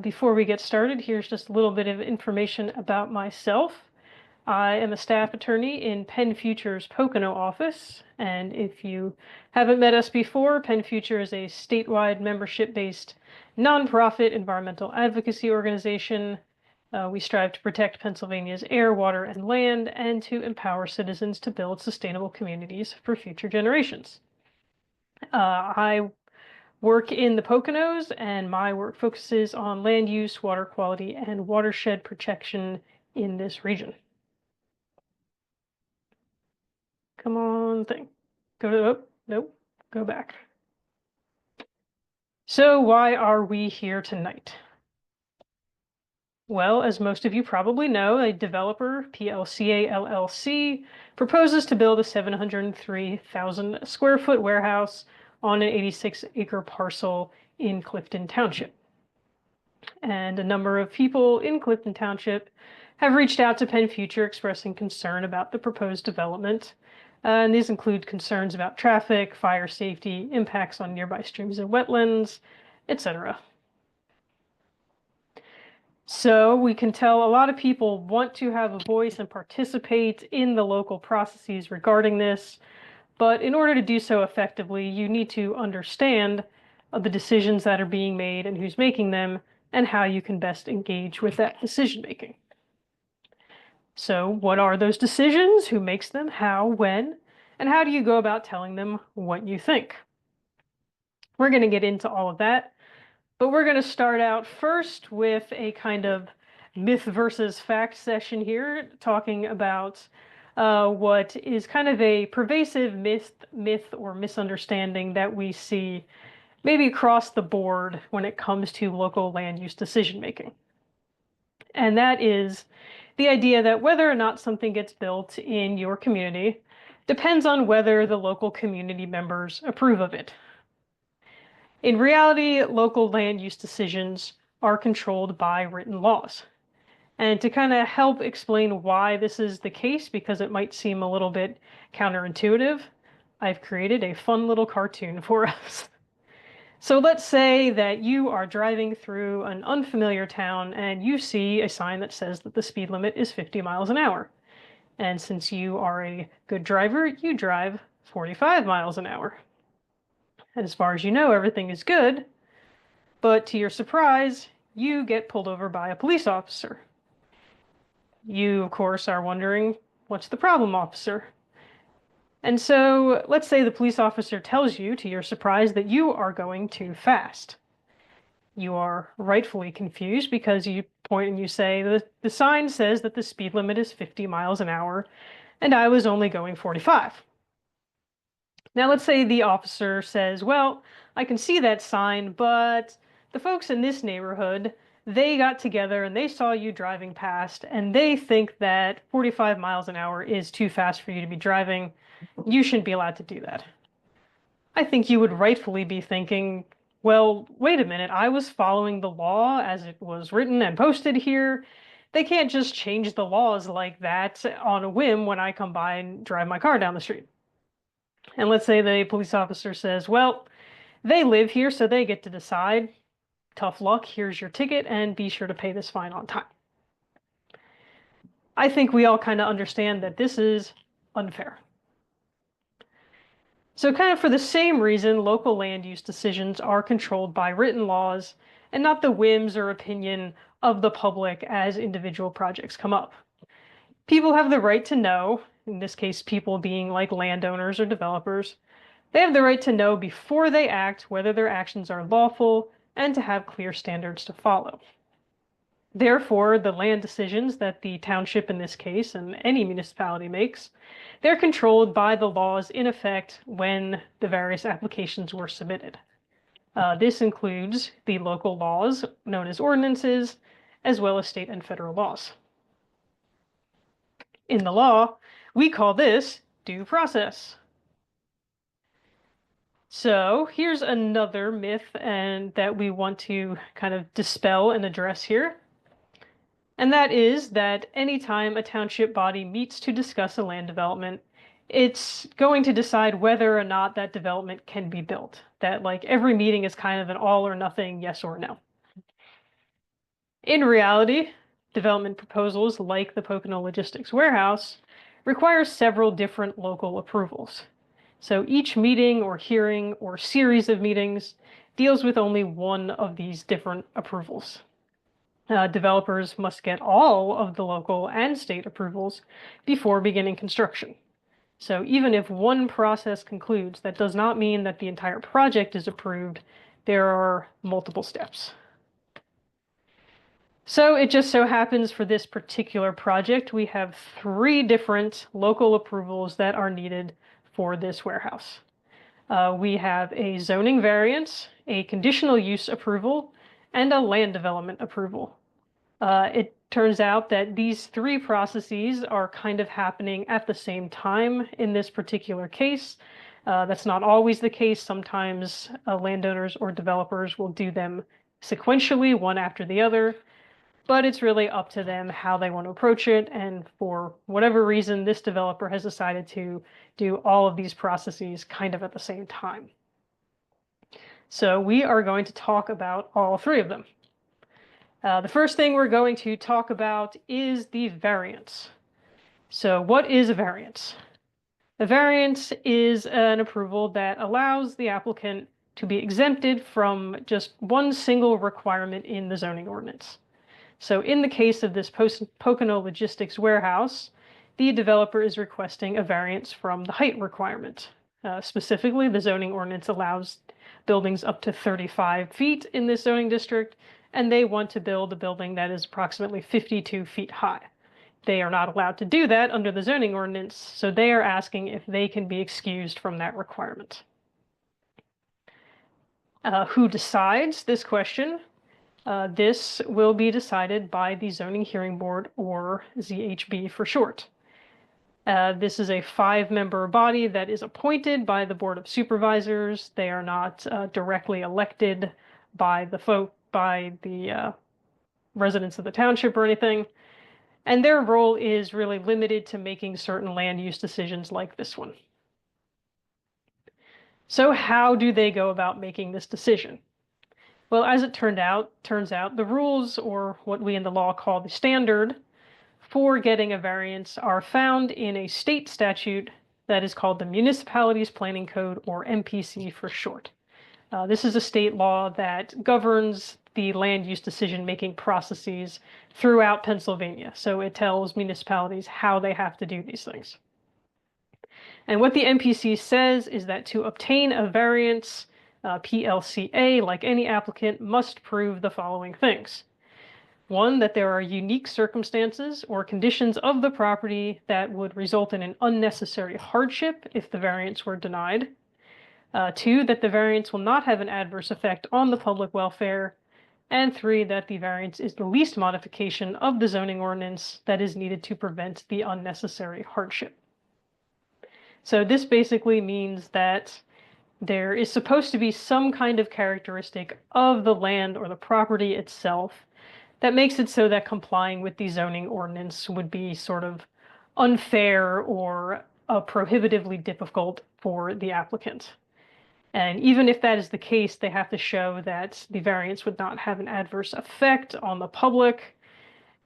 Before we get started, here's just a little bit of information about myself. I am a staff attorney in PennFuture's Pocono office, and if you haven't met us before, PennFuture is a statewide membership-based nonprofit environmental advocacy organization. We strive to protect Pennsylvania's air, water, and land, and to empower citizens to build sustainable communities for future generations. I work in the Poconos, and my work focuses on land use, water quality, and watershed protection in this region. Come on, thing. Go to, oh, nope, go back. So why are we here tonight? Well, as most of you probably know, a developer, PLCA LLC, proposes to build a 703,000 square foot warehouse on an 86-acre parcel in Clifton Township. And a number of people in Clifton Township have reached out to PennFuture expressing concern about the proposed development. And these include concerns about traffic, fire safety, impacts on nearby streams and wetlands, etc. So we can tell a lot of people want to have a voice and participate in the local processes regarding this, but in order to do so effectively, you need to understand the decisions that are being made and who's making them, and how you can best engage with that decision making. So what are those decisions? Who makes them? How? When? And how do you go about telling them what you think? We're going to get into all of that. But we're going to start out first with a kind of myth versus fact session here, talking about what is kind of a pervasive myth or misunderstanding that we see maybe across the board when it comes to local land use decision making. And that is the idea that whether or not something gets built in your community depends on whether the local community members approve of it. In reality, local land use decisions are controlled by written laws. And to kind of help explain why this is the case, because it might seem a little bit counterintuitive, I've created a fun little cartoon for us. So let's say that you are driving through an unfamiliar town and you see a sign that says that the speed limit is 50 miles an hour. And since you are a good driver, you drive 45 miles an hour. And as far as you know, everything is good, but to your surprise, you get pulled over by a police officer. You, of course, are wondering, what's the problem, officer? And so let's say the police officer tells you, to your surprise, that you are going too fast. You are rightfully confused because you point and you say, the sign says that the speed limit is 50 miles an hour, and I was only going 45. Now, let's say the officer says, well, I can see that sign, but the folks in this neighborhood, they got together and they saw you driving past, and they think that 45 miles an hour is too fast for you to be driving. You shouldn't be allowed to do that. I think you would rightfully be thinking, well, wait a minute, I was following the law as it was written and posted here. They can't just change the laws like that on a whim when I come by and drive my car down the street. And let's say the police officer says, well, they live here, so they get to decide. Tough luck, here's your ticket, and be sure to pay this fine on time. I think we all kind of understand that this is unfair. So kind of for the same reason, local land use decisions are controlled by written laws and not the whims or opinion of the public as individual projects come up. People have the right to know, in this case, people being like landowners or developers, they have the right to know before they act whether their actions are lawful and to have clear standards to follow. Therefore, the land decisions that the township in this case and any municipality makes, they're controlled by the laws in effect when the various applications were submitted. This includes the local laws known as ordinances, as well as state and federal laws. In the law, we call this due process. So here's another myth that we want to kind of dispel and address here. And that is that anytime a township body meets to discuss a land development, it's going to decide whether or not that development can be built. That like every meeting is kind of an all or nothing, yes or no. In reality, development proposals like the Pocono Logistics Warehouse require several different local approvals. So each meeting or hearing or series of meetings deals with only one of these different approvals. Developers must get all of the local and state approvals before beginning construction. So even if one process concludes, that does not mean that the entire project is approved. There are multiple steps. So it just so happens for this particular project, we have 3 different local approvals that are needed for this warehouse. We have a zoning variance, a conditional use approval, and a land development approval. It turns out that these 3 processes are kind of happening at the same time in this particular case. That's not always the case. Sometimes landowners or developers will do them sequentially, one after the other, but it's really up to them how they want to approach it. And for whatever reason, this developer has decided to do all of these processes kind of at the same time. So we are going to talk about all 3 of them. The first thing we're going to talk about is the variance. So what is a variance? A variance is an approval that allows the applicant to be exempted from just one single requirement in the zoning ordinance. So in the case of this Pocono Logistics Warehouse, the developer is requesting a variance from the height requirement. Specifically, the zoning ordinance allows buildings up to 35 feet in this zoning district, and they want to build a building that is approximately 52 feet high. They are not allowed to do that under the zoning ordinance, so they are asking if they can be excused from that requirement. Who decides this question? This will be decided by the Zoning Hearing Board, or ZHB for short. This is a 5-member body that is appointed by the Board of Supervisors. They are not directly elected by the residents of the township or anything. And their role is really limited to making certain land use decisions like this one. So how do they go about making this decision? Well, as it turns out, the rules, or what we in the law call the standard, for getting a variance are found in a state statute that is called the Municipalities Planning Code, or MPC for short. This is a state law that governs the land use decision-making processes throughout Pennsylvania. So it tells municipalities how they have to do these things. And what the MPC says is that to obtain a variance, PLCA, like any applicant, must prove the following things. 1, that there are unique circumstances or conditions of the property that would result in an unnecessary hardship if the variance were denied. 2, that the variance will not have an adverse effect on the public welfare. And 3, that the variance is the least modification of the zoning ordinance that is needed to prevent the unnecessary hardship. So this basically means that there is supposed to be some kind of characteristic of the land or the property itself that makes it so that complying with the zoning ordinance would be sort of unfair or prohibitively difficult for the applicant. And even if that is the case, they have to show that the variance would not have an adverse effect on the public,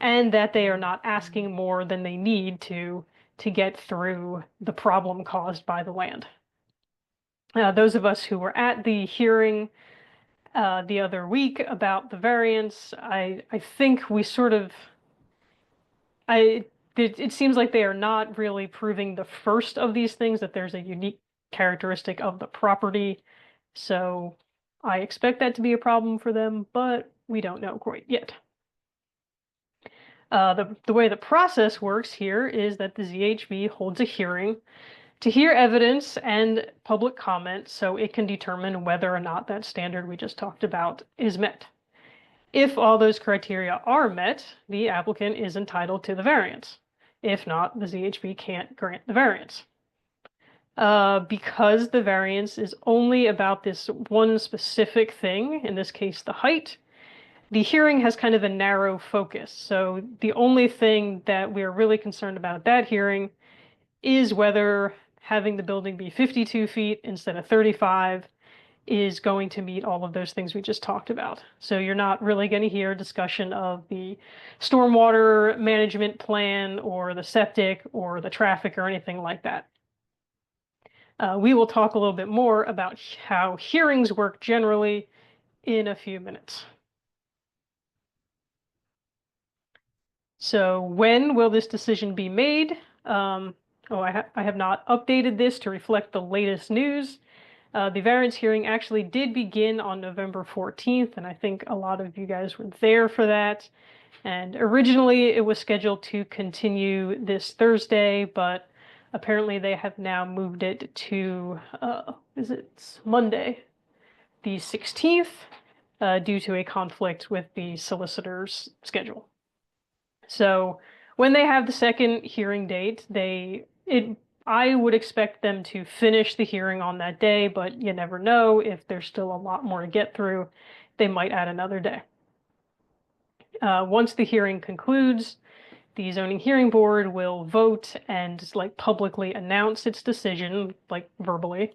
and that they are not asking more than they need to get through the problem caused by the land. Those of us who were at the hearing the other week about the variance, I think we sort of, it seems like they are not really proving the first of these things, that there's a unique characteristic of the property. So I expect that to be a problem for them, but we don't know quite yet. The way the process works here is that the ZHB holds a hearing to hear evidence and public comment so it can determine whether or not that standard we just talked about is met. If all those criteria are met, the applicant is entitled to the variance. If not, the ZHB can't grant the variance. Because the variance is only about this one specific thing, in this case the height, the hearing has kind of a narrow focus. So the only thing that we're really concerned about at that hearing is whether having the building be 52 feet instead of 35 is going to meet all of those things we just talked about. So you're not really going to hear a discussion of the stormwater management plan or the septic or the traffic or anything like that. We will talk a little bit more about how hearings work generally in a few minutes. So when will this decision be made? I have not updated this to reflect the latest news. The variance hearing actually did begin on November 14th, and I think a lot of you guys were there for that. And originally it was scheduled to continue this Thursday, but apparently they have now moved it to, is it Monday, the 16th, due to a conflict with the solicitor's schedule. So when they have the second hearing date, I would expect them to finish the hearing on that day, but you never know. If there's still a lot more to get through, they might add another day. Once the hearing concludes, the zoning hearing board will vote and publicly announce its decision, verbally.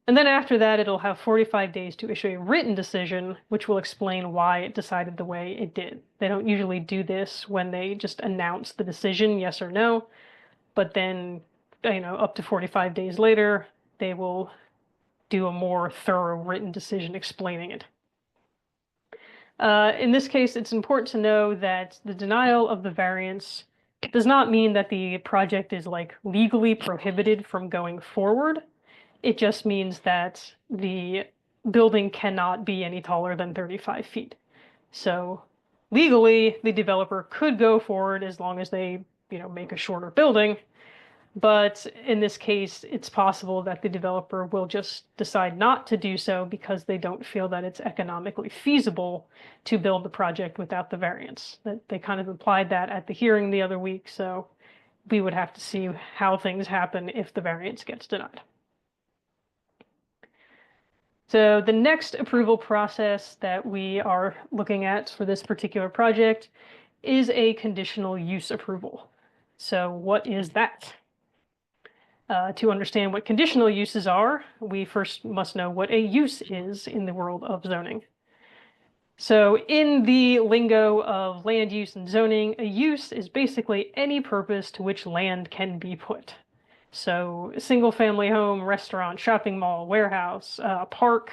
And then after that, it'll have 45 days to issue a written decision, which will explain why it decided the way it did. They don't usually do this when they just announce the decision, yes or no, but then, up to 45 days later, they will do a more thorough written decision explaining it. In this case, it's important to know that the denial of the variance does not mean that the project is legally prohibited from going forward. It just means that the building cannot be any taller than 35 feet. So legally, the developer could go forward as long as they, make a shorter building. But in this case, it's possible that the developer will just decide not to do so because they don't feel that it's economically feasible to build the project without the variance. That they kind of implied that at the hearing the other week, so we would have to see how things happen if the variance gets denied. So the next approval process that we are looking at for this particular project is a conditional use approval. So what is that? To understand what conditional uses are, we first must know what a use is in the world of zoning. So in the lingo of land use and zoning, a use is basically any purpose to which land can be put. So single-family home, restaurant, shopping mall, warehouse, park,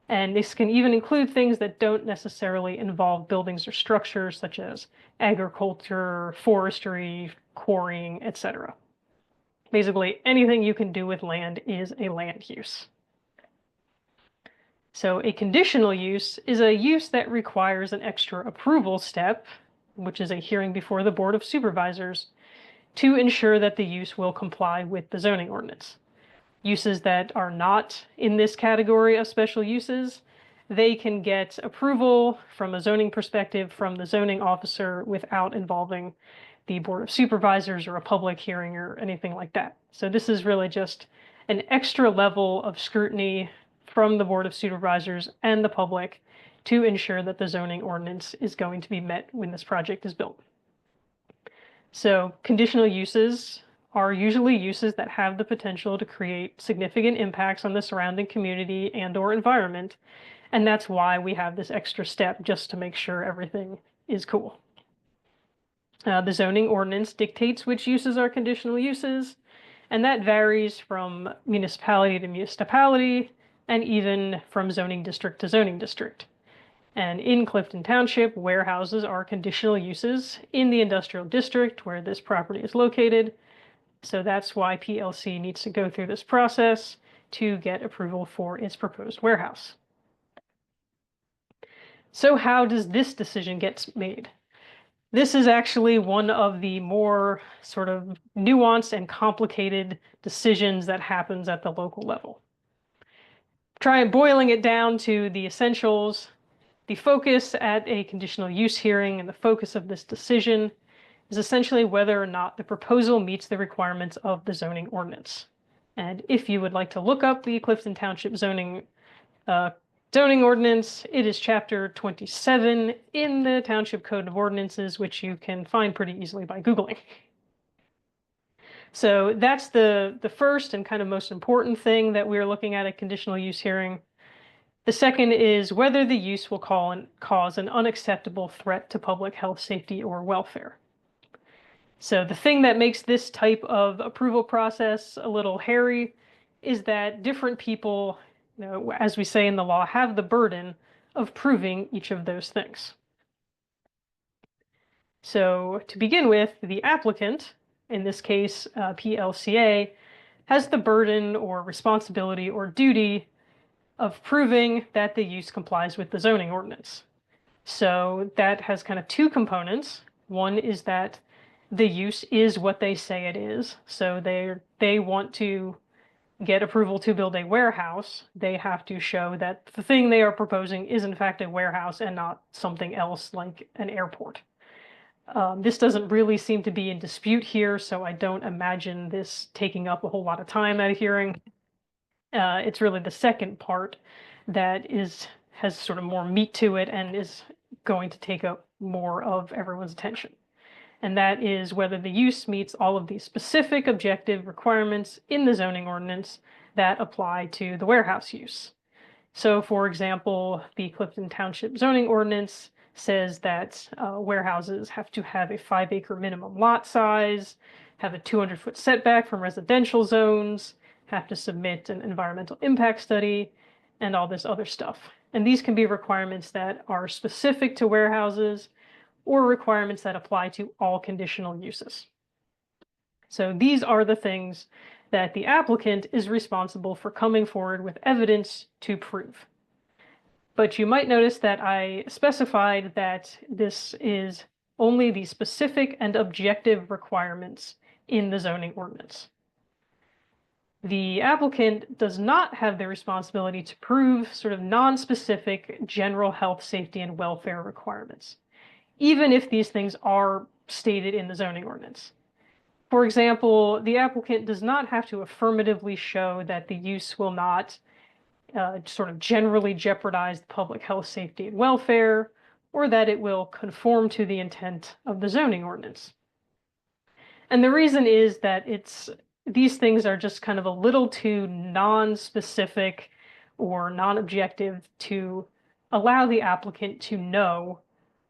and this can even include things that don't necessarily involve buildings or structures, such as agriculture, forestry, quarrying, etc. Basically, anything you can do with land is a land use. So a conditional use is a use that requires an extra approval step, which is a hearing before the Board of Supervisors, to ensure that the use will comply with the zoning ordinance. Uses that are not in this category of special uses, they can get approval from a zoning perspective from the zoning officer without involving the Board of Supervisors or a public hearing or anything like that. So this is really just an extra level of scrutiny from the Board of Supervisors and the public to ensure that the zoning ordinance is going to be met when this project is built. So conditional uses are usually uses that have the potential to create significant impacts on the surrounding community and/or environment, and that's why we have this extra step just to make sure everything is cool. The zoning ordinance dictates which uses are conditional uses, and that varies from municipality to municipality and even from zoning district to zoning district. And in Clifton Township, warehouses are conditional uses in the industrial district where this property is located. So that's why PLC needs to go through this process to get approval for its proposed warehouse. So how does this decision get made? This is actually one of the more sort of nuanced and complicated decisions that happens at the local level. Try boiling it down to the essentials. The focus at a conditional use hearing and the focus of this decision is essentially whether or not the proposal meets the requirements of the zoning ordinance. And if you would like to look up the Clifton Township zoning ordinance, it is chapter 27 in the Township Code of Ordinances, which you can find pretty easily by Googling. So that's the first and kind of most important thing that we're looking at a conditional use hearing. The second is whether the use will cause an unacceptable threat to public health, safety, or welfare. So the thing that makes this type of approval process a little hairy is that different people, as we say in the law, have the burden of proving each of those things. So to begin with, the applicant, in this case, PLCA, has the burden or responsibility or duty of proving that the use complies with the zoning ordinance. So that has kind of two components. One is that the use is what they say it is. So they want to get approval to build a warehouse. They have to show that the thing they are proposing is in fact a warehouse and not something else like an airport. This doesn't really seem to be in dispute here, so I don't imagine this taking up a whole lot of time at a hearing. It's really the second part that has sort of more meat to it and is going to take up more of everyone's attention. And that is whether the use meets all of the specific objective requirements in the zoning ordinance that apply to the warehouse use. So, for example, the Clifton Township zoning ordinance says that warehouses have to have a 5-acre minimum lot size, have a 200-foot setback from residential zones, have to submit an environmental impact study, and all this other stuff. And these can be requirements that are specific to warehouses or requirements that apply to all conditional uses. So these are the things that the applicant is responsible for coming forward with evidence to prove. But you might notice that I specified that this is only the specific and objective requirements in the zoning ordinance. The applicant does not have the responsibility to prove sort of non-specific general health, safety, and welfare requirements, even if these things are stated in the zoning ordinance. For example, the applicant does not have to affirmatively show that the use will not sort of generally jeopardize the public health, safety, and welfare, or that it will conform to the intent of the zoning ordinance. And the reason is that these things are just kind of a little too non-specific or non-objective to allow the applicant to know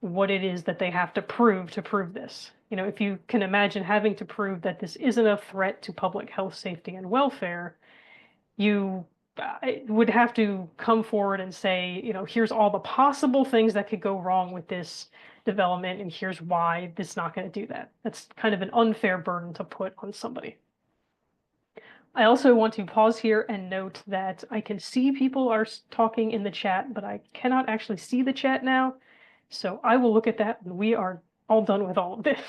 what it is that they have to prove this. If you can imagine having to prove that this isn't a threat to public health, safety, and welfare, you would have to come forward and say, here's all the possible things that could go wrong with this development, and here's why this is not going to do that. That's kind of an unfair burden to put on somebody. I also want to pause here and note that I can see people are talking in the chat, but I cannot actually see the chat now. So I will look at that when we are all done with all of this.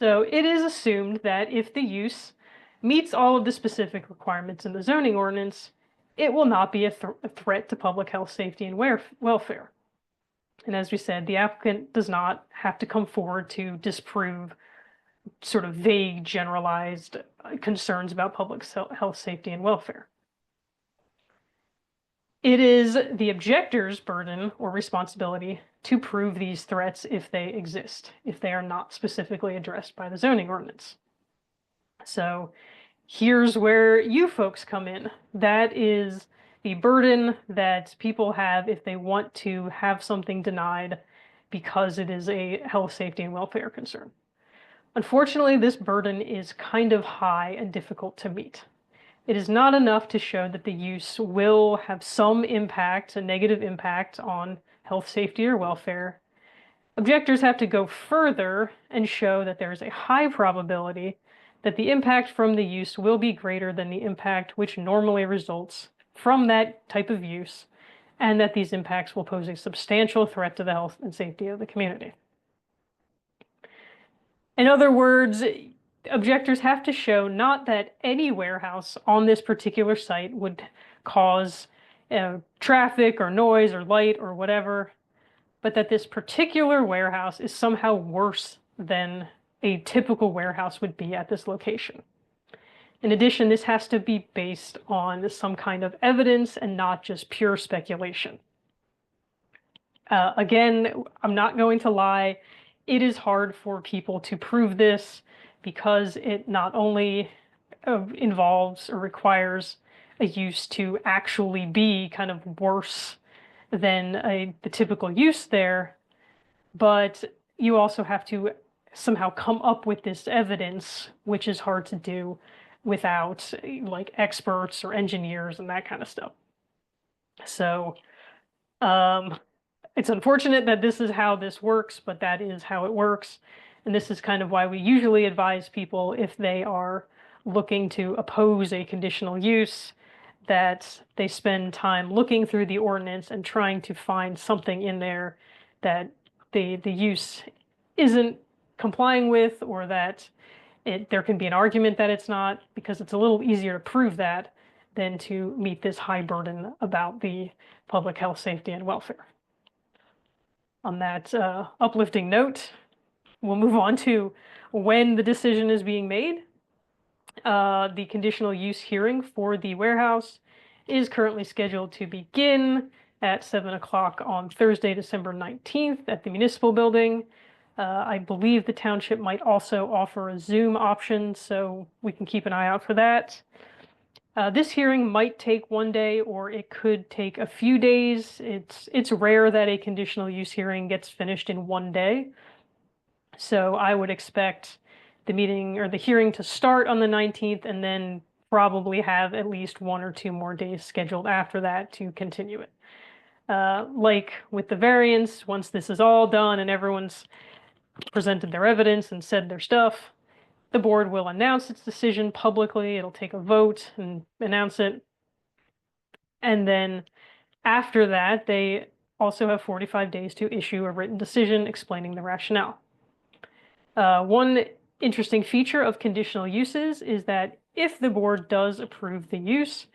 So it is assumed that if the use meets all of the specific requirements in the zoning ordinance, it will not be a threat to public health, safety, and welfare. And as we said, the applicant does not have to come forward to disprove sort of vague, generalized concerns about public health, safety, and welfare. It is the objector's burden or responsibility to prove these threats if they exist, if they are not specifically addressed by the zoning ordinance. So here's where you folks come in. That is the burden that people have if they want to have something denied because it is a health, safety, and welfare concern. Unfortunately, this burden is kind of high and difficult to meet. It is not enough to show that the use will have some impact, a negative impact on health, safety, or welfare. Objectors have to go further and show that there is a high probability that the impact from the use will be greater than the impact which normally results from that type of use, and that these impacts will pose a substantial threat to the health and safety of the community. In other words, objectors have to show not that any warehouse on this particular site would cause traffic or noise or light or whatever, but that this particular warehouse is somehow worse than a typical warehouse would be at this location. In addition, this has to be based on some kind of evidence and not just pure speculation. Again, I'm not going to lie, it is hard for people to prove this because it not only involves or requires a use to actually be kind of worse than the typical use there, but you also have to somehow come up with this evidence, which is hard to do without like experts or engineers and that kind of stuff. So it's unfortunate that this is how this works, but that is how it works. And this is kind of why we usually advise people, if they are looking to oppose a conditional use, that they spend time looking through the ordinance and trying to find something in there that the use isn't complying with, or that there can be an argument that it's not, because it's a little easier to prove that than to meet this high burden about the public health, safety, and welfare. On that uplifting note, we'll move on to when the decision is being made. The conditional use hearing for the warehouse is currently scheduled to begin at 7 o'clock on Thursday, December 19th at the municipal building. I believe the township might also offer a Zoom option, so we can keep an eye out for that. This hearing might take one day, or it could take a few days. It's rare that a conditional use hearing gets finished in one day. So I would expect the meeting or the hearing to start on the 19th and then probably have at least 1 or 2 more days scheduled after that to continue it. Like with the variance, once this is all done and everyone's presented their evidence and said their stuff, the board will announce its decision publicly. It'll take a vote and announce it. And then after that, they also have 45 days to issue a written decision explaining the rationale. One interesting feature of conditional uses is that if the board does approve the use,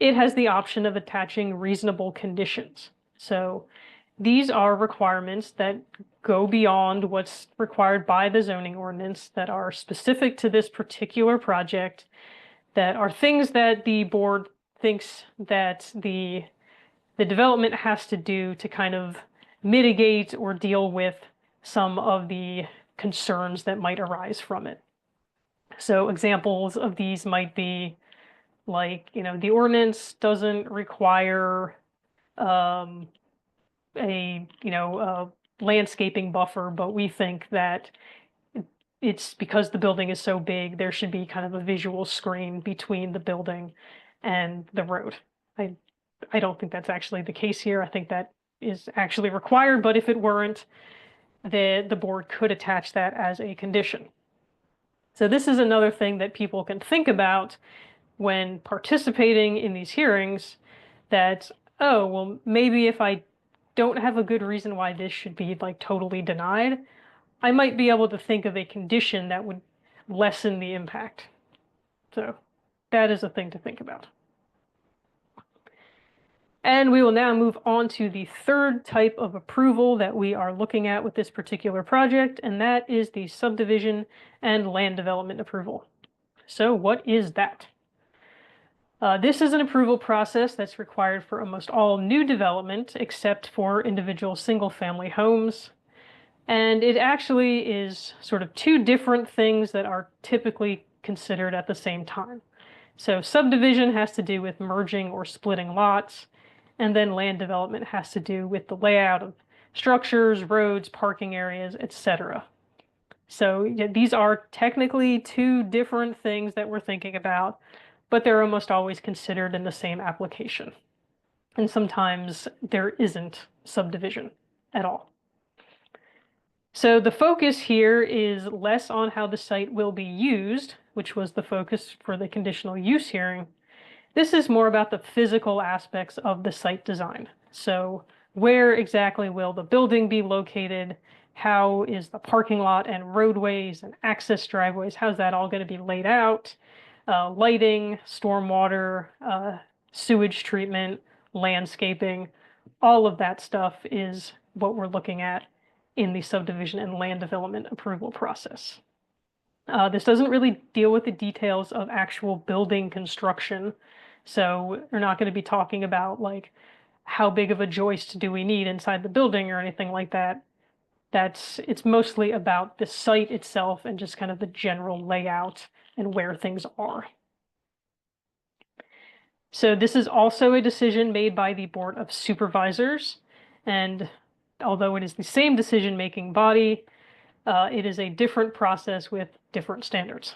it has the option of attaching reasonable conditions. So these are requirements that go beyond what's required by the zoning ordinance, that are specific to this particular project, that are things that the board thinks that the development has to do to kind of mitigate or deal with some of the concerns that might arise from it. So examples of these might be like, the ordinance doesn't require a landscaping buffer, but we think that it's because the building is so big, there should be kind of a visual screen between the building and the road. I don't think that's actually the case here. I think that is actually required, but if it weren't, the board could attach that as a condition. So this is another thing that people can think about when participating in these hearings, that, oh, well, maybe if I don't have a good reason why this should be like totally denied, I might be able to think of a condition that would lessen the impact. So that is a thing to think about. And we will now move on to the third type of approval that we are looking at with this particular project, and that is the subdivision and land development approval. So what is that? This is an approval process that's required for almost all new development except for individual single-family homes. And it actually is sort of 2 different things that are typically considered at the same time. So subdivision has to do with merging or splitting lots, and then land development has to do with the layout of structures, roads, parking areas, etc. So yeah, these are technically 2 different things that we're thinking about, but they're almost always considered in the same application. And sometimes there isn't subdivision at all. So the focus here is less on how the site will be used, which was the focus for the conditional use hearing. This is more about the physical aspects of the site design. So where exactly will the building be located? How is the parking lot and roadways and access driveways, how's that all going to be laid out? Lighting, stormwater, sewage treatment, landscaping, all of that stuff is what we're looking at in the subdivision and land development approval process. This doesn't really deal with the details of actual building construction. So we're not going to be talking about like how big of a joist do we need inside the building or anything like that. It's mostly about the site itself and just kind of the general layout and where things are. So this is also a decision made by the Board of Supervisors, and although it is the same decision-making body, it is a different process with different standards.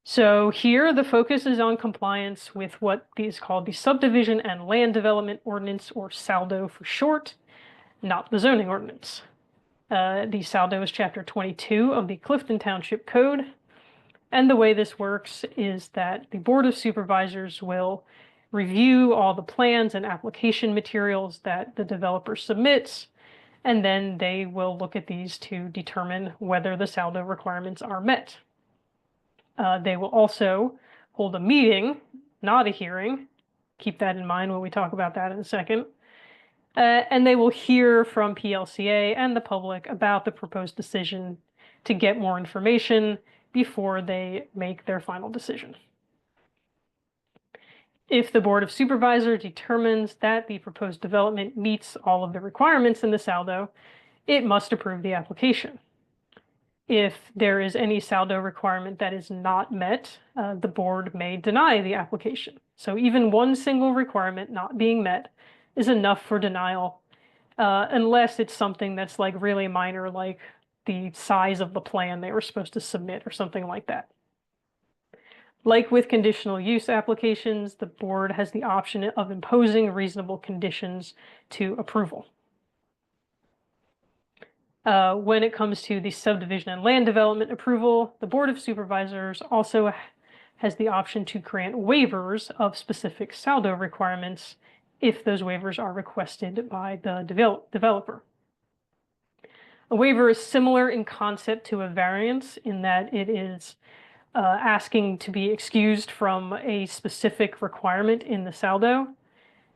So here the focus is on compliance with what is called the Subdivision and Land Development Ordinance, or SALDO for short, not the zoning ordinance. The SALDO is Chapter 22 of the Clifton Township Code, and the way this works is that the Board of Supervisors will review all the plans and application materials that the developer submits, and then they will look at these to determine whether the SALDO requirements are met. They will also hold a meeting, not a hearing. Keep that in mind when we talk about that in a second. And they will hear from PLCA and the public about the proposed decision to get more information before they make their final decision. If the Board of Supervisors determines that the proposed development meets all of the requirements in the SALDO, it must approve the application. If there is any SALDO requirement that is not met, the board may deny the application. So even one single requirement not being met is enough for denial, unless it's something that's like really minor, like the size of the plan they were supposed to submit or something like that. Like with conditional use applications, the board has the option of imposing reasonable conditions to approval. When it comes to the subdivision and land development approval, the Board of Supervisors also has the option to grant waivers of specific SALDO requirements if those waivers are requested by the developer. A waiver is similar in concept to a variance in that it is asking to be excused from a specific requirement in the SALDO.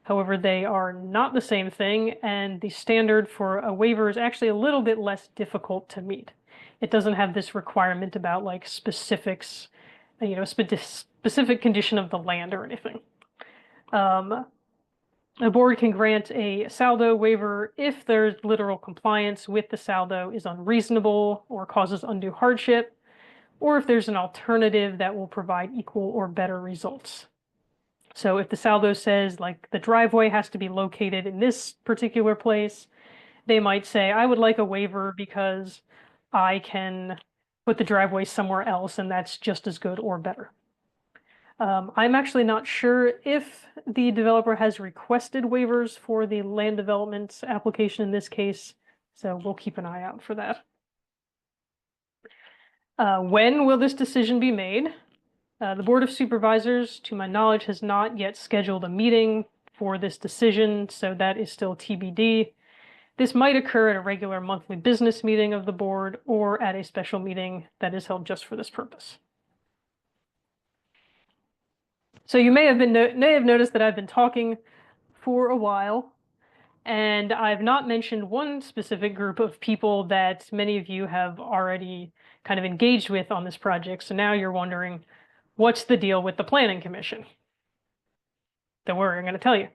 However, they are not the same thing, and the standard for a waiver is actually a little bit less difficult to meet. It doesn't have this requirement about like specifics, specific condition of the land or anything. The board can grant a SALDO waiver if there's literal compliance with the SALDO is unreasonable or causes undue hardship, or if there's an alternative that will provide equal or better results. So if the SALDO says like the driveway has to be located in this particular place, they might say, I would like a waiver because I can put the driveway somewhere else and that's just as good or better. I'm actually not sure if the developer has requested waivers for the land development application in this case, so we'll keep an eye out for that. When will this decision be made? The Board of Supervisors, to my knowledge, has not yet scheduled a meeting for this decision, so that is still TBD. This might occur at a regular monthly business meeting of the board or at a special meeting that is held just for this purpose. So you may have noticed that I've been talking for a while, and I've not mentioned one specific group of people that many of you have already kind of engaged with on this project. So now you're wondering, what's the deal with the Planning Commission? Don't worry, I'm going to tell you.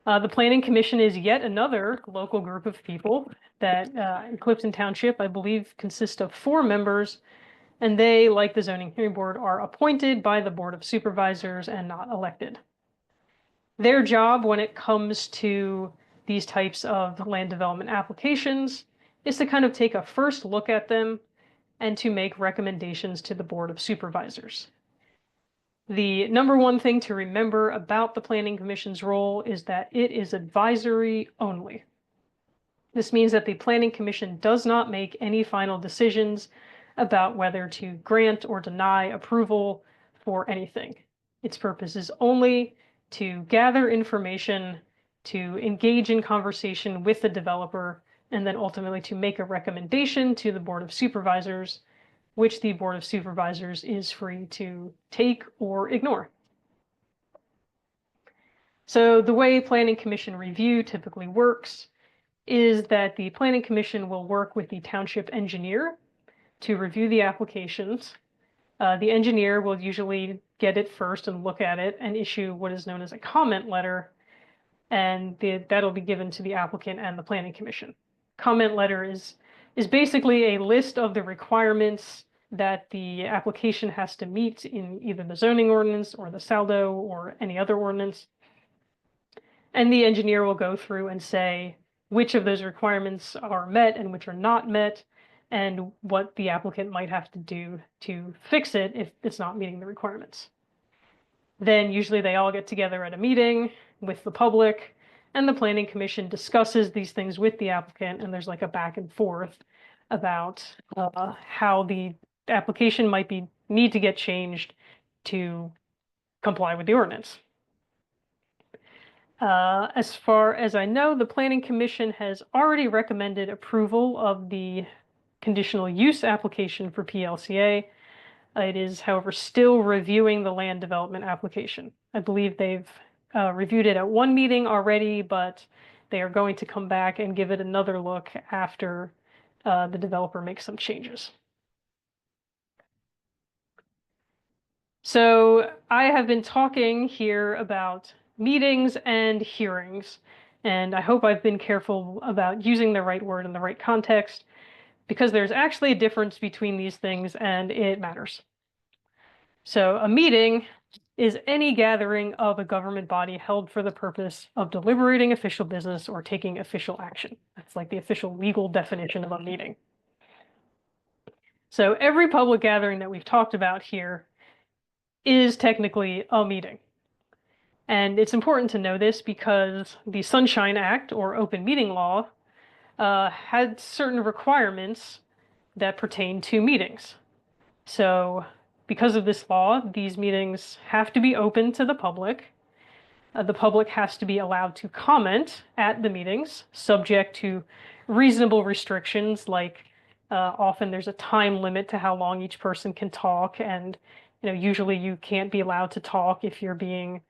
The Planning Commission is yet another local group of people that in Clifton Township, I believe, consists of 4 members, and they, like the Zoning Hearing Board, are appointed by the Board of Supervisors and not elected. Their job when it comes to these types of land development applications is to kind of take a first look at them and to make recommendations to the Board of Supervisors. The number one thing to remember about the Planning Commission's role is that it is advisory only. This means that the Planning Commission does not make any final decisions about whether to grant or deny approval for anything. Its purpose is only to gather information, to engage in conversation with the developer, and then ultimately to make a recommendation to the Board of Supervisors, which the Board of Supervisors is free to take or ignore. So the way Planning Commission review typically works is that the Planning Commission will work with the township engineer to review the applications. The engineer will usually get it first and look at it and issue what is known as a comment letter, and that'll be given to the applicant and the Planning Commission. Comment letter is basically a list of the requirements that the application has to meet in either the zoning ordinance or the saldo or any other ordinance. And the engineer will go through and say which of those requirements are met and which are not met, and what the applicant might have to do to fix it if it's not meeting the requirements. Then usually they all get together at a meeting with the public, and the planning commission discusses these things with the applicant, and there's like a back and forth about how the application might need to get changed to comply with the ordinance. As far as I know, the Planning Commission has already recommended approval of the conditional use application for PLCA. It is, however, still reviewing the land development application. I believe they've reviewed it at one meeting already, but they are going to come back and give it another look after the developer makes some changes. So I have been talking here about meetings and hearings, and I hope I've been careful about using the right word in the right context, because there's actually a difference between these things and it matters. So a meeting is any gathering of a government body held for the purpose of deliberating official business or taking official action. That's like the official legal definition of a meeting. So every public gathering that we've talked about here is technically a meeting. And it's important to know this because the Sunshine Act, or open meeting law, had certain requirements that pertain to meetings. So because of this law, these meetings have to be open to the public. The public has to be allowed to comment at the meetings, subject to reasonable restrictions, like often there's a time limit to how long each person can talk, and usually you can't be allowed to talk if you're being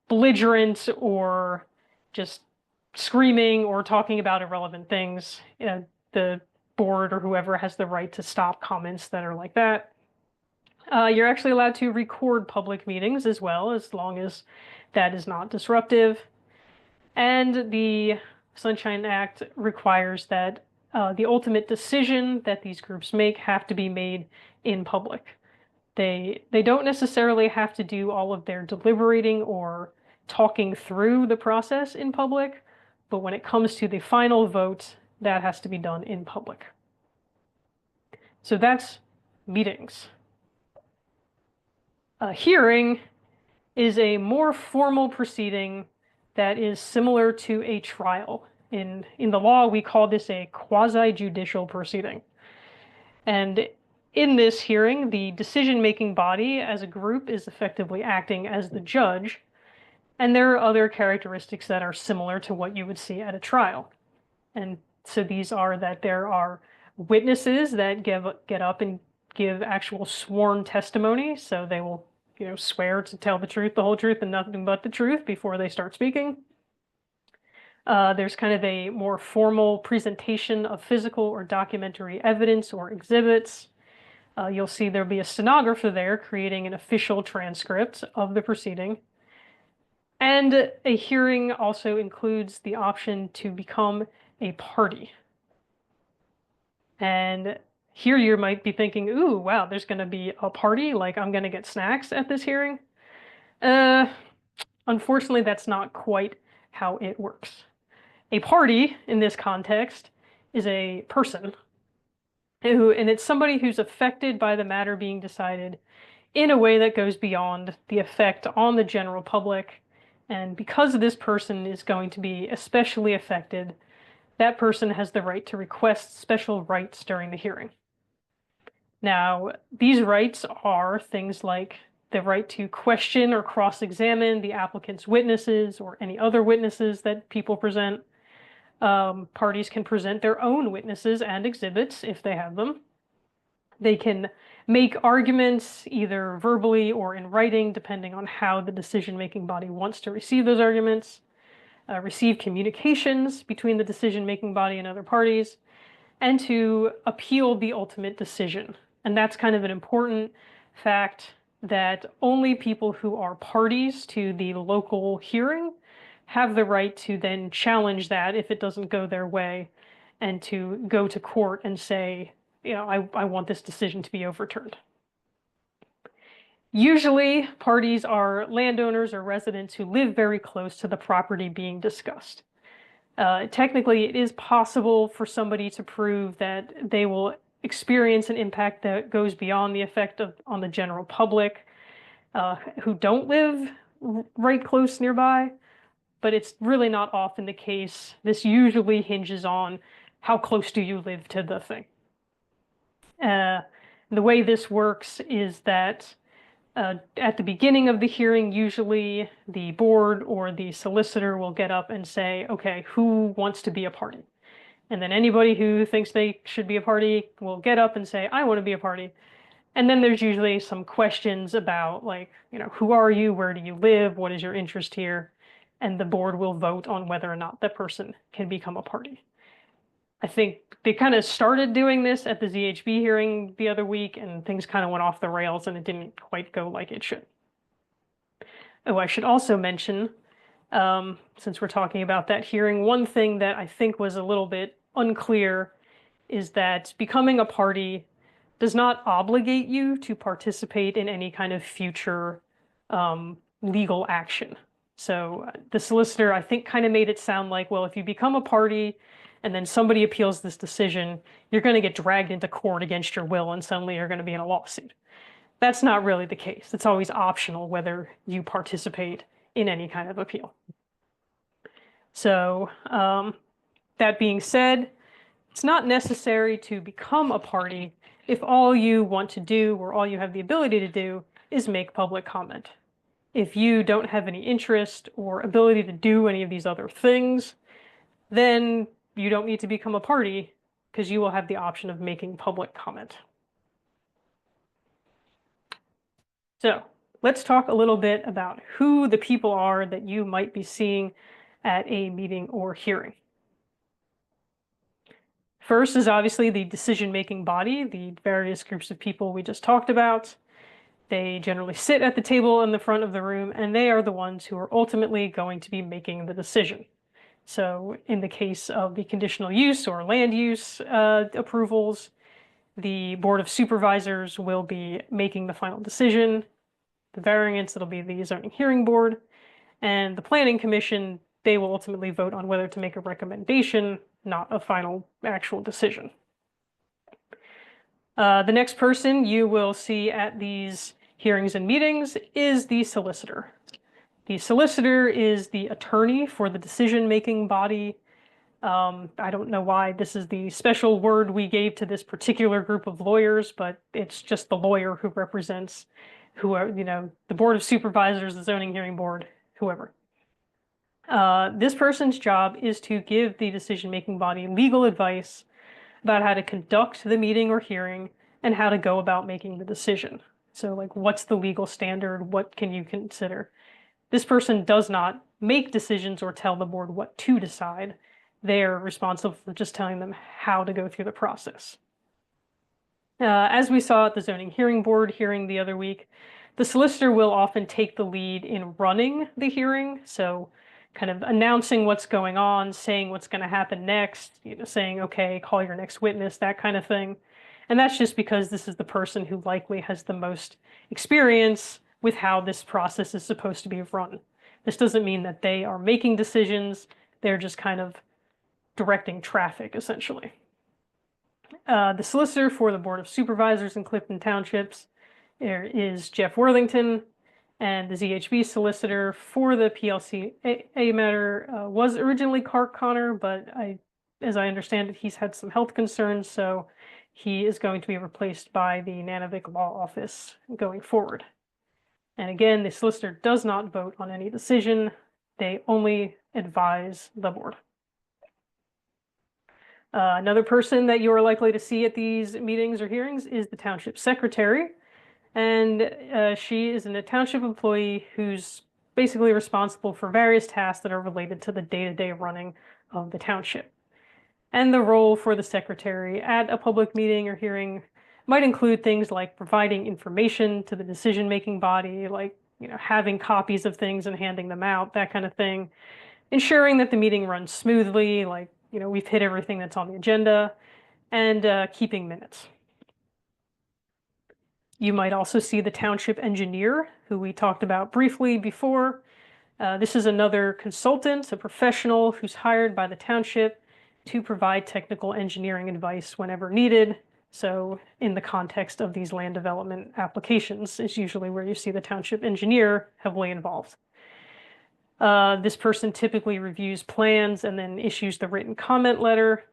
belligerent or just screaming or talking about irrelevant things. The board or whoever has the right to stop comments that are like that. You're actually allowed to record public meetings as well, as long as that is not disruptive. And the Sunshine Act requires that the ultimate decision that these groups make have to be made in public. They don't necessarily have to do all of their deliberating or talking through the process in public, but when it comes to the final vote, that has to be done in public. So that's meetings. A hearing is a more formal proceeding that is similar to a trial. In the law, we call this a quasi-judicial proceeding. And in this hearing, the decision-making body as a group is effectively acting as the judge, and there are other characteristics that are similar to what you would see at a trial. And so these are that there are witnesses that get up and give actual sworn testimony, so they will swear to tell the truth, the whole truth, and nothing but the truth before they start speaking. There's kind of a more formal presentation of physical or documentary evidence or exhibits. You'll see there'll be a stenographer there creating an official transcript of the proceeding. And a hearing also includes the option to become a party. And here you might be thinking, ooh, wow, there's going to be a party? Like I'm going to get snacks at this hearing? Unfortunately, that's not quite how it works. A party, in this context, is a person, and it's somebody who's affected by the matter being decided in a way that goes beyond the effect on the general public. And because this person is going to be especially affected, that person has the right to request special rights during the hearing. Now, these rights are things like the right to question or cross-examine the applicant's witnesses or any other witnesses that people present. Parties can present their own witnesses and exhibits if they have them. They can make arguments either verbally or in writing, depending on how the decision-making body wants to receive those arguments. Receive communications between the decision-making body and other parties, and to appeal the ultimate decision. And that's kind of an important fact, that only people who are parties to the local hearing have the right to then challenge that if it doesn't go their way, and to go to court and say, I want this decision to be overturned. Usually, parties are landowners or residents who live very close to the property being discussed. Technically, it is possible for somebody to prove that they will experience an impact that goes beyond the effect on the general public who don't live right close nearby, but it's really not often the case. This usually hinges on how close do you live to the thing. The way this works is that at the beginning of the hearing, usually the board or the solicitor will get up and say, okay, who wants to be a party? And then anybody who thinks they should be a party will get up and say, I want to be a party. And then there's usually some questions about, like, who are you? Where do you live? What is your interest here? And the board will vote on whether or not that person can become a party. I think they kind of started doing this at the ZHB hearing the other week, and things kind of went off the rails and it didn't quite go like it should. Oh, I should also mention, since we're talking about that hearing, one thing that I think was a little bit unclear is that becoming a party does not obligate you to participate in any kind of future legal action. So the solicitor, I think, kind of made it sound like, well, if you become a party and then somebody appeals this decision, you're going to get dragged into court against your will and suddenly you're going to be in a lawsuit. That's not really the case. It's always optional whether you participate in any kind of appeal. So that being said, it's not necessary to become a party if all you want to do or all you have the ability to do is make public comment. If you don't have any interest or ability to do any of these other things, then you don't need to become a party because you will have the option of making public comment. So let's talk a little bit about who the people are that you might be seeing at a meeting or hearing. First is obviously the decision-making body, the various groups of people we just talked about. They generally sit at the table in the front of the room, and they are the ones who are ultimately going to be making the decision. So in the case of the conditional use or land use approvals, the Board of Supervisors will be making the final decision. The variance, it'll be the Zoning Hearing Board. And the Planning Commission, they will ultimately vote on whether to make a recommendation, not a final actual decision. The next person you will see at these hearings and meetings is the solicitor. The solicitor is the attorney for the decision-making body. I don't know why this is the special word we gave to this particular group of lawyers, but it's just the lawyer who represents who are, the Board of Supervisors, the Zoning Hearing Board, whoever. This person's job is to give the decision-making body legal advice about how to conduct the meeting or hearing and how to go about making the decision. So, like, what's the legal standard? What can you consider? This person does not make decisions or tell the board what to decide. They're responsible for just telling them how to go through the process. As we saw at the Zoning Hearing Board hearing the other week, the solicitor will often take the lead in running the hearing. So kind of announcing what's going on, saying what's going to happen next, saying, okay, call your next witness, that kind of thing. And that's just because this is the person who likely has the most experience with how this process is supposed to be run. This doesn't mean that they are making decisions. They're just kind of directing traffic, essentially. The solicitor for the Board of Supervisors in Clifton Townships is Jeff Worthington, and the ZHB solicitor for the PLCA matter was originally Clark Connor, but as I understand it, he's had some health concerns, so he is going to be replaced by the Nunavik Law Office going forward. And again, the solicitor does not vote on any decision. They only advise the board. Another person that you are likely to see at these meetings or hearings is the township secretary. And she is a township employee who's basically responsible for various tasks that are related to the day-to-day running of the township. And the role for the secretary at a public meeting or hearing might include things like providing information to the decision-making body, like having copies of things and handing them out, that kind of thing. Ensuring that the meeting runs smoothly, like we've hit everything that's on the agenda. and keeping minutes. You might also see the township engineer, who we talked about briefly before. This is another consultant, a professional who's hired by the township to provide technical engineering advice whenever needed. So in the context of these land development applications is usually where you see the township engineer heavily involved. This person typically reviews plans and then issues the written comment letter,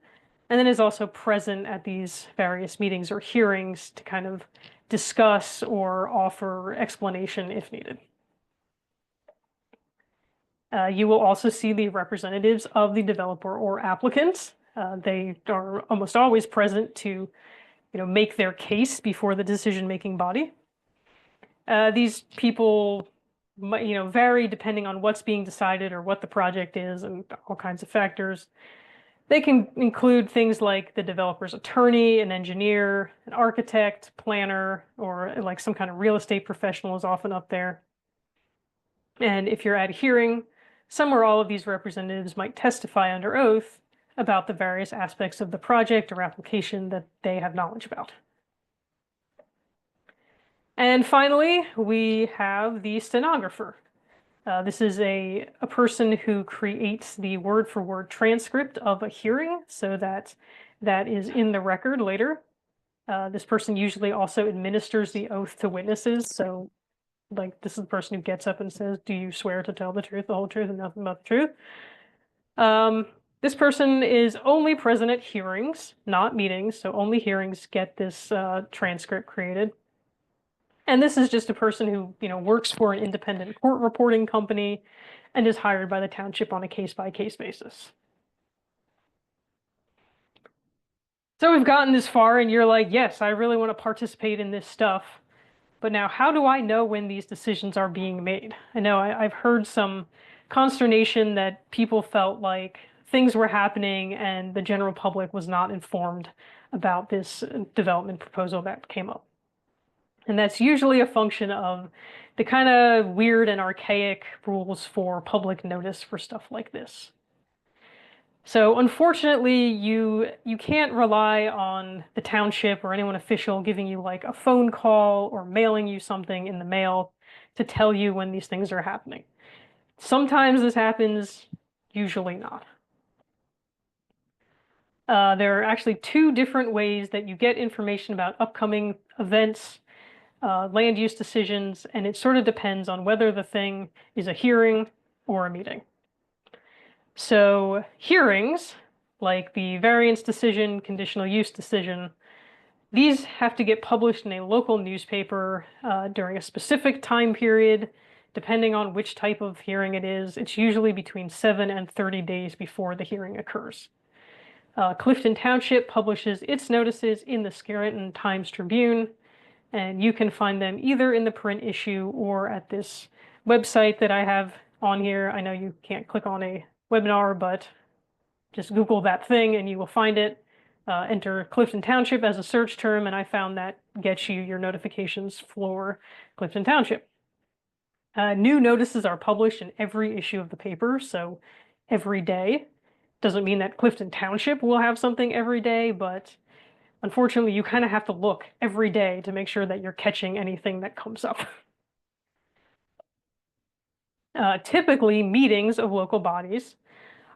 and then is also present at these various meetings or hearings to kind of discuss or offer explanation if needed. You will also see the representatives of the developer or applicants. They are almost always present to, make their case before the decision-making body. These people, vary depending on what's being decided or what the project is and all kinds of factors. They can include things like the developer's attorney, an engineer, an architect, planner, or like some kind of real estate professional is often up there. And if you're at a hearing, some or all of these representatives might testify under oath about the various aspects of the project or application that they have knowledge about. And finally, we have the stenographer. This is a person who creates the word-for-word transcript of a hearing so that that is in the record later. This person usually also administers the oath to witnesses. So like this is the person who gets up and says, do you swear to tell the truth, the whole truth, and nothing but the truth? This person is only present at hearings, not meetings. So only hearings get this transcript created. And this is just a person who, works for an independent court reporting company and is hired by the township on a case-by-case basis. So we've gotten this far and you're like, yes, I really want to participate in this stuff. But now how do I know when these decisions are being made? I know I've heard some consternation that people felt like things were happening and the general public was not informed about this development proposal that came up. And that's usually a function of the kind of weird and archaic rules for public notice for stuff like this. So unfortunately, you can't rely on the township or anyone official giving you like a phone call or mailing you something in the mail to tell you when these things are happening. Sometimes this happens, usually not. There are actually two different ways that you get information about upcoming events, land use decisions, and it sort of depends on whether the thing is a hearing or a meeting. So hearings, like the variance decision, conditional use decision, these have to get published in a local newspaper during a specific time period, depending on which type of hearing it is. It's usually between 7 and 30 days before the hearing occurs. Clifton Township publishes its notices in the Scranton Times-Tribune, and you can find them either in the print issue or at this website that I have on here. I know you can't click on a webinar, but just Google that thing and you will find it. Enter Clifton Township as a search term, and I found that gets you your notifications for Clifton Township. New notices are published in every issue of the paper, so every day. Doesn't mean that Clifton Township will have something every day, but unfortunately, you kind of have to look every day to make sure that you're catching anything that comes up. Typically, meetings of local bodies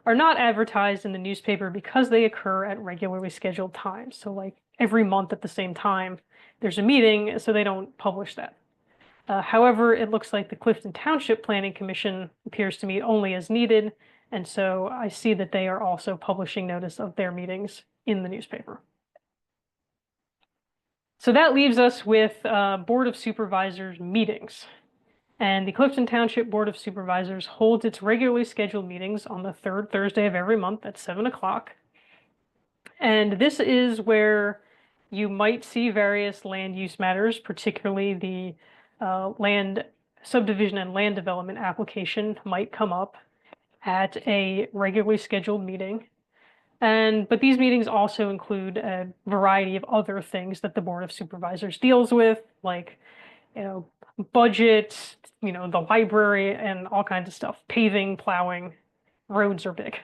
are not advertised in the newspaper because they occur at regularly scheduled times. So like every month at the same time, there's a meeting, so they don't publish that. However, it looks like the Clifton Township Planning Commission appears to meet only as needed, and so I see that they are also publishing notice of their meetings in the newspaper. So that leaves us with Board of Supervisors meetings. And the Clifton Township Board of Supervisors holds its regularly scheduled meetings on the third Thursday of every month at 7 o'clock. And this is where you might see various land use matters, particularly the land subdivision and land development application might come up at a regularly scheduled meeting. But these meetings also include a variety of other things that the Board of Supervisors deals with, like, budget, the library, and all kinds of stuff. Paving, plowing, roads are big.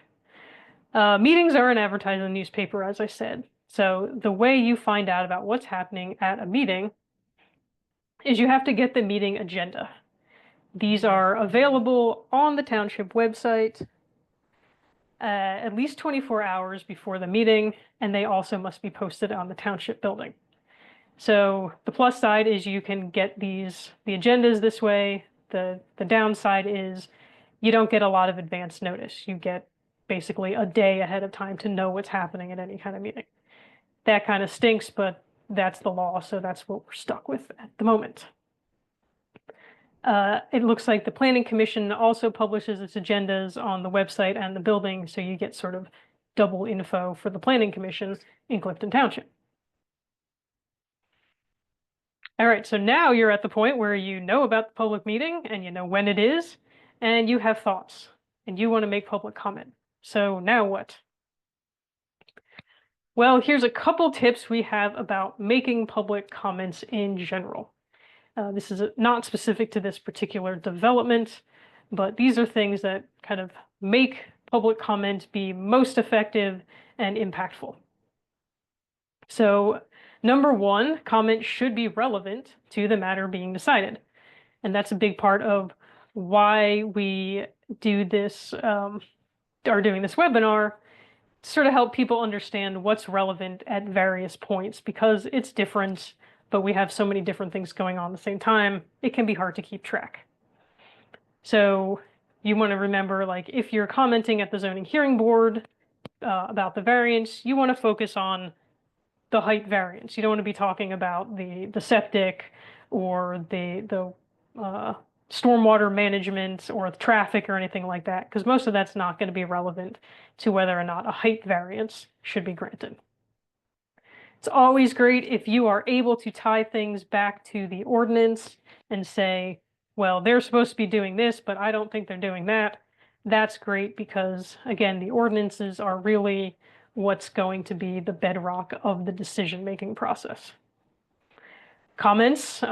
Meetings aren't advertised in the newspaper, as I said. So the way you find out about what's happening at a meeting is you have to get the meeting agenda. These are available on the township website at least 24 hours before the meeting, and they also must be posted on the township building. So the plus side is you can get the agendas this way. The downside is you don't get a lot of advance notice. You get basically a day ahead of time to know what's happening at any kind of meeting. That kind of stinks, but that's the law, so that's what we're stuck with at the moment. It looks like the Planning Commission also publishes its agendas on the website and the building, so you get sort of double info for the Planning Commission in Clifton Township. All right, so now you're at the point where you know about the public meeting and you know when it is, and you have thoughts, and you want to make public comment. So now what? Well, here's a couple tips we have about making public comments in general. This is not specific to this particular development, but these are things that kind of make public comment be most effective and impactful. So, number one, comment should be relevant to the matter being decided. And that's a big part of why we do this, are doing this webinar, to sort of help people understand what's relevant at various points, because it's different, but we have so many different things going on at the same time, it can be hard to keep track. So you want to remember, like, if you're commenting at the zoning hearing board about the variance, you want to focus on the height variance. You don't want to be talking about the septic or the stormwater management or traffic or anything like that, because most of that's not going to be relevant to whether or not a height variance should be granted. It's always great if you are able to tie things back to the ordinance and say, well, they're supposed to be doing this, but I don't think they're doing that. That's great because, again, the ordinances are really what's going to be the bedrock of the decision-making process. Comments,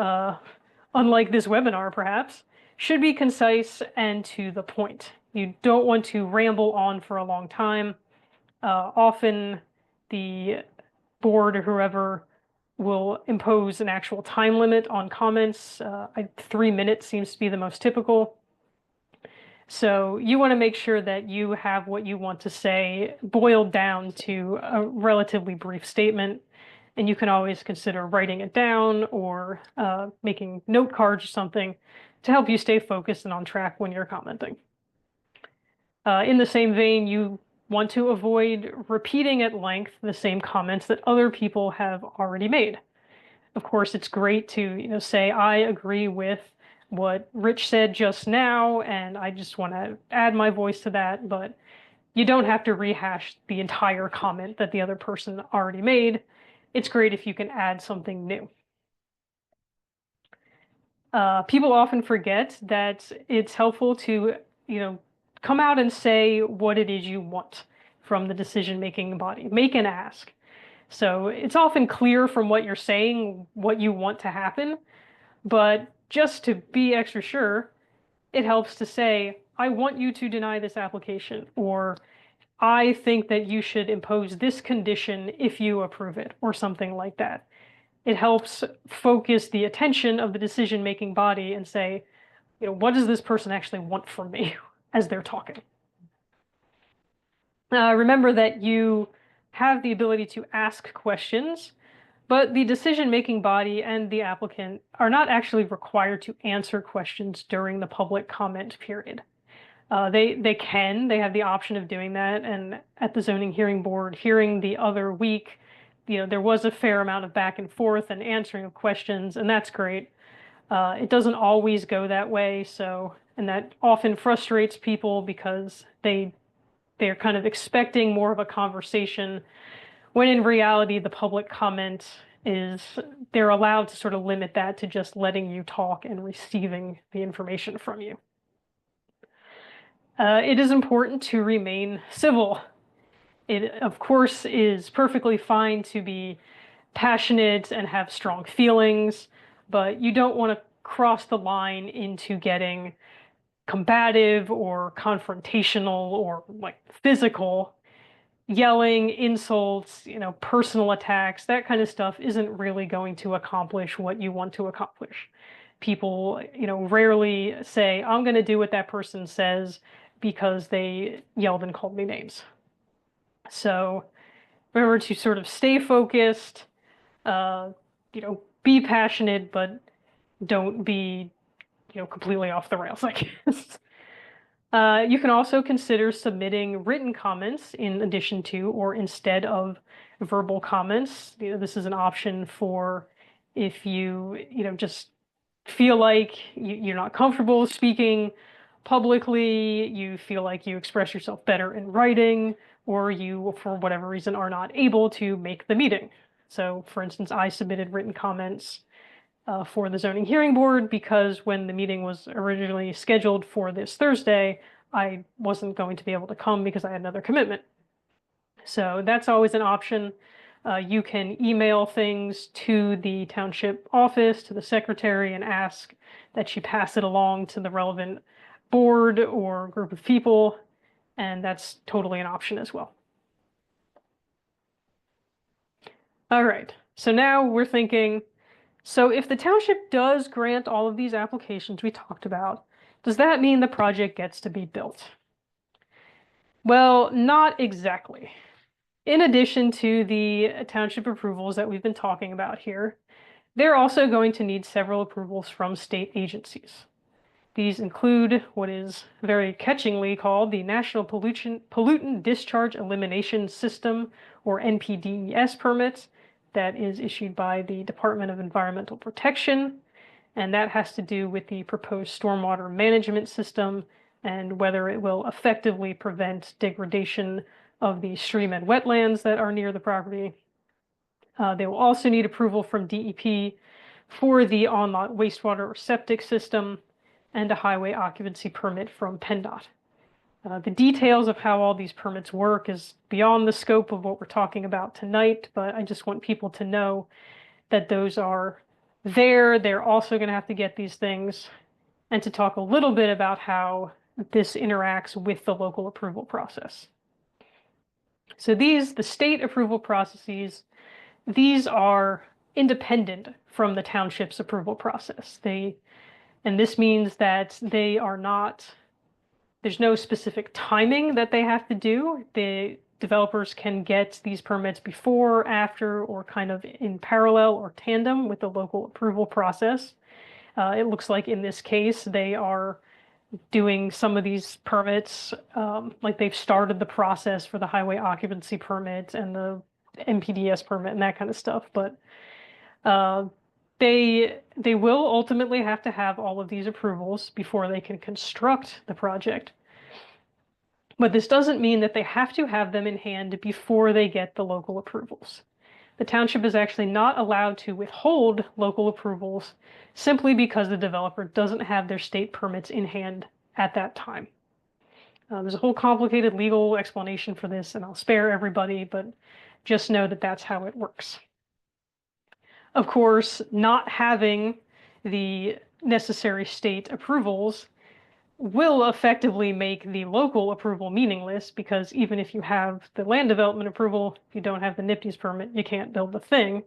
unlike this webinar perhaps, should be concise and to the point. You don't want to ramble on for a long time. Often the board or whoever will impose an actual time limit on comments. 3 minutes seems to be the most typical. So you want to make sure that you have what you want to say boiled down to a relatively brief statement. And you can always consider writing it down or making note cards or something to help you stay focused and on track when you're commenting. In the same vein, you want to avoid repeating at length the same comments that other people have already made. Of course, it's great to say, I agree with what Rich said just now, and I just want to add my voice to that, but you don't have to rehash the entire comment that the other person already made. It's great if you can add something new. People often forget that it's helpful to, come out and say what it is you want from the decision-making body. Make an ask. So it's often clear from what you're saying what you want to happen, but just to be extra sure, it helps to say, I want you to deny this application, or I think that you should impose this condition if you approve it, or something like that. It helps focus the attention of the decision-making body and say, what does this person actually want from me as they're talking? Remember that you have the ability to ask questions, but the decision-making body and the applicant are not actually required to answer questions during the public comment period. They have the option of doing that, and at the zoning hearing board hearing the other week, there was a fair amount of back and forth and answering of questions, and that's great. It doesn't always go that way, and that often frustrates people because they're kind of expecting more of a conversation, when in reality the public comment they're allowed to sort of limit that to just letting you talk and receiving the information from you. It is important to remain civil. It, of course, is perfectly fine to be passionate and have strong feelings, but you don't want to cross the line into getting combative or confrontational or like physical. yelling, insults, personal attacks, that kind of stuff isn't really going to accomplish what you want to accomplish. People, rarely say, I'm going to do what that person says because they yelled and called me names. So remember to sort of stay focused, uh, be passionate, but don't be, completely off the rails, I guess. You can also consider submitting written comments in addition to or instead of verbal comments. This is an option for if just feel like you're not comfortable speaking publicly, you feel like you express yourself better in writing, or you, for whatever reason, are not able to make the meeting. So, for instance, I submitted written comments for the zoning hearing board because when the meeting was originally scheduled for this Thursday, I wasn't going to be able to come because I had another commitment. So that's always an option. You can email things to the township office, to the secretary, and ask that she pass it along to the relevant board or group of people, and that's totally an option as well. All right, so now we're thinking, so if the township does grant all of these applications we talked about, does that mean the project gets to be built? Well, not exactly. In addition to the township approvals that we've been talking about here, they're also going to need several approvals from state agencies. These include what is very catchingly called the National Pollutant Discharge Elimination System, or NPDES permit, that is issued by the Department of Environmental Protection, and that has to do with the proposed stormwater management system and whether it will effectively prevent degradation of the stream and wetlands that are near the property. They will also need approval from DEP for the on-lot wastewater or septic system and a highway occupancy permit from PennDOT. The details of how all these permits work is beyond the scope of what we're talking about tonight, but I just want people to know that those are there. They're also going to have to get these things, and to talk a little bit about how this interacts with the local approval process. So the state approval processes, these are independent from the township's approval process. And this means that they are not, there's no specific timing that they have to do. The developers can get these permits before, after, or kind of in parallel or tandem with the local approval process. It looks like in this case, they are doing some of these permits, like they've started the process for the highway occupancy permit and the NPDES permit and that kind of stuff. But they will ultimately have to have all of these approvals before they can construct the project. But this doesn't mean that they have to have them in hand before they get the local approvals. The township is actually not allowed to withhold local approvals simply because the developer doesn't have their state permits in hand at that time. There's a whole complicated legal explanation for this, and I'll spare everybody, but just know that that's how it works. Of course, not having the necessary state approvals will effectively make the local approval meaningless, because even if you have the land development approval, if you don't have the NPDES permit, you can't build the thing.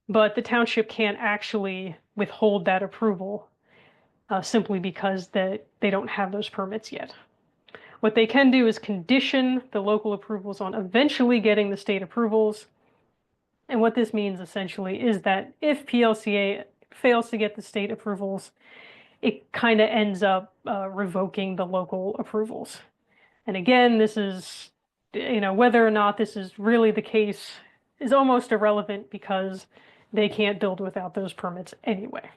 But the township can't actually withhold that approval simply because they don't have those permits yet. What they can do is condition the local approvals on eventually getting the state approvals. And what this means essentially is that if PLCA fails to get the state approvals, it kind of ends up revoking the local approvals. And again, this is, whether or not this is really the case is almost irrelevant because they can't build without those permits anyway.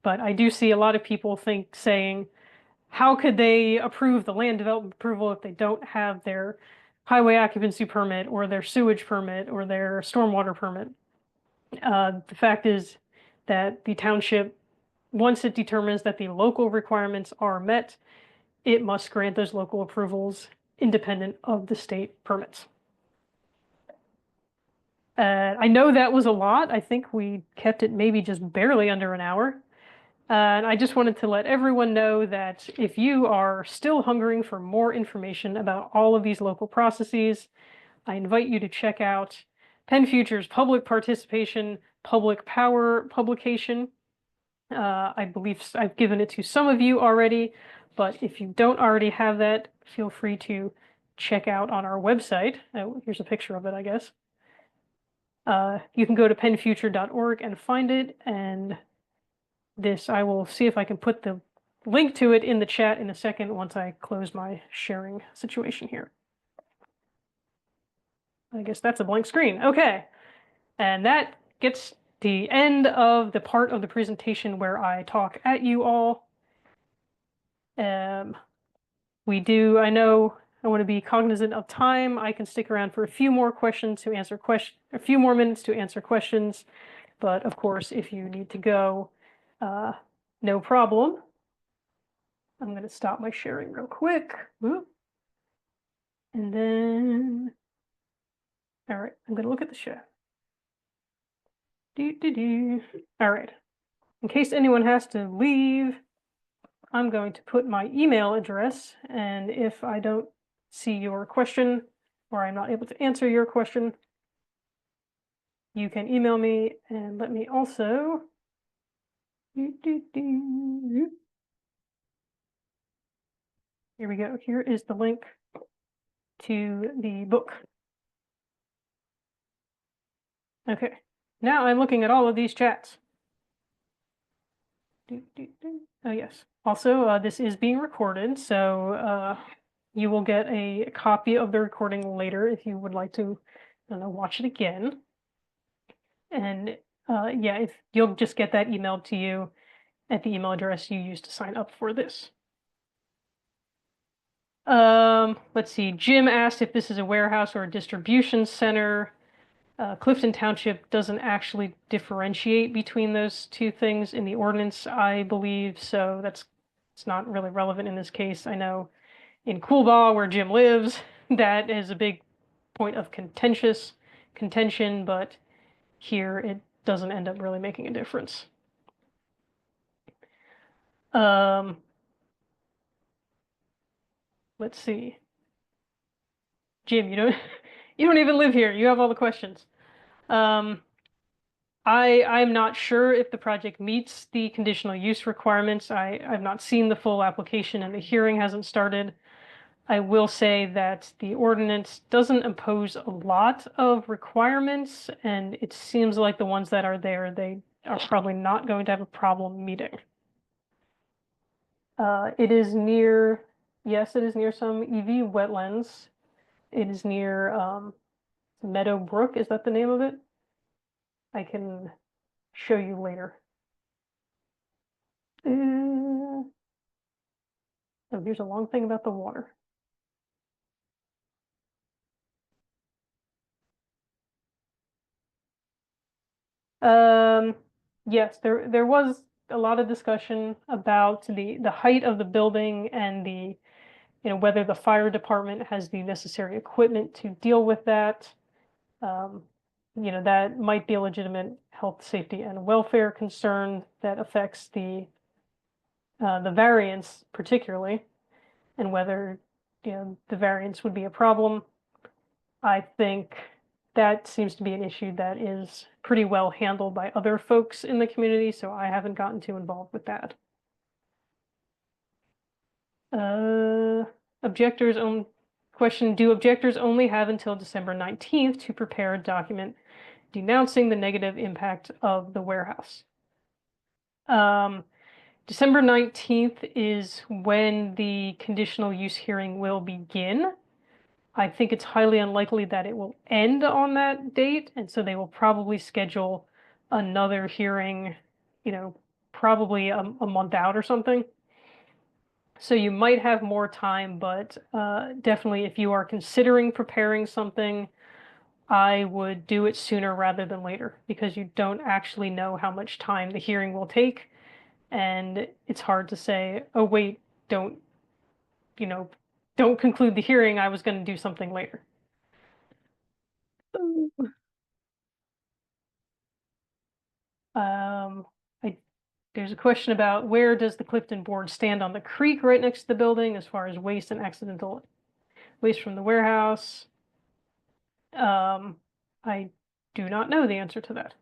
But I do see a lot of people saying, how could they approve the land development approval if they don't have their highway occupancy permit or their sewage permit or their stormwater permit? The fact is that the township, once it determines that the local requirements are met, it must grant those local approvals independent of the state permits. I know that was a lot. I think we kept it maybe just barely under an hour. And I just wanted to let everyone know that if you are still hungering for more information about all of these local processes, I invite you to check out PennFuture's Public Participation Public Power publication. I believe I've given it to some of you already, but if you don't already have that, feel free to check out on our website. Here's a picture of it, I guess. You can go to pennfuture.org and find it, and I will see if I can put the link to it in the chat in a second once I close my sharing situation here. I guess that's a blank screen. Okay. And that gets the end of the part of the presentation where I talk at you all. I know I want to be cognizant of time. I can stick around for a few more a few more minutes to answer questions. But of course, if you need to go, no problem. I'm going to stop my sharing real quick. And then, all right, I'm going to look at the chat. All right. In case anyone has to leave, I'm going to put my email address, and if I don't see your question or I'm not able to answer your question, you can email me, and let me also here we go. Here is the link to the book. Okay, now I'm looking at all of these chats. Oh, yes. Also, this is being recorded, so you will get a copy of the recording later if you would like to, I don't know, watch it again. And yeah, if you'll just get that emailed to you at the email address you used to sign up for this. Let's see. Jim asked if this is a warehouse or a distribution center. Clifton Township doesn't actually differentiate between those two things in the ordinance, I believe, so it's not really relevant in this case. I know in Coolbaugh, where Jim lives, that is a big point of contention, but here it doesn't end up really making a difference. Let's see. Jim, you don't you don't even live here. You have all the questions. I'm not sure if the project meets the conditional use requirements. I've not seen the full application and the hearing hasn't started. I will say that the ordinance doesn't impose a lot of requirements, and it seems like the ones that are there, they are probably not going to have a problem meeting. Yes, it is near some EV wetlands. It is near Meadow Brook. Is that the name of it? I can show you later. Oh, here's a long thing about the water. Yes, there was a lot of discussion about the height of the building and whether the fire department has the necessary equipment to deal with that. That might be a legitimate health, safety, and welfare concern that affects the variance particularly, and whether the variance would be a problem. I think that seems to be an issue that is pretty well handled by other folks in the community, so I haven't gotten too involved with that. Objectors own question, do objectors only have until December 19th to prepare a document denouncing the negative impact of the warehouse? December 19th is when the conditional use hearing will begin. I think it's highly unlikely that it will end on that date, and so they will probably schedule another hearing, probably a month out or something. So you might have more time, but definitely if you are considering preparing something, I would do it sooner rather than later, because you don't actually know how much time the hearing will take, and it's hard to say, oh wait, don't conclude the hearing, I was going to do something later. I There's a question about where does the Clifton board stand on the creek right next to the building as far as waste and accidental waste from the warehouse. I do not know the answer to that.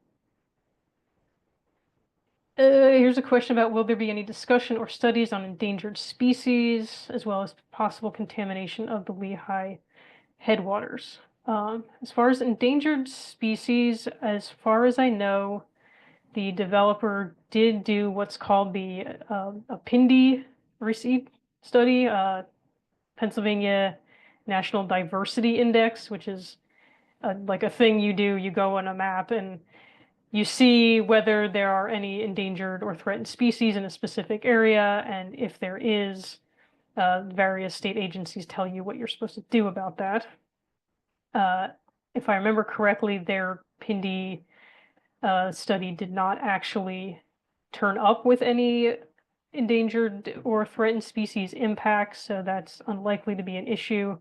Here's a question about will there be any discussion or studies on endangered species, as well as possible contamination of the Lehigh headwaters. As far as endangered species, as far as I know, the developer did do what's called the a PINDI receipt study, Pennsylvania National Diversity Index, which is like a thing you do. You go on a map and you see whether there are any endangered or threatened species in a specific area, and if there is, various state agencies tell you what you're supposed to do about that. If I remember correctly, their PINDI study did not actually turn up with any endangered or threatened species impacts, so that's unlikely to be an issue.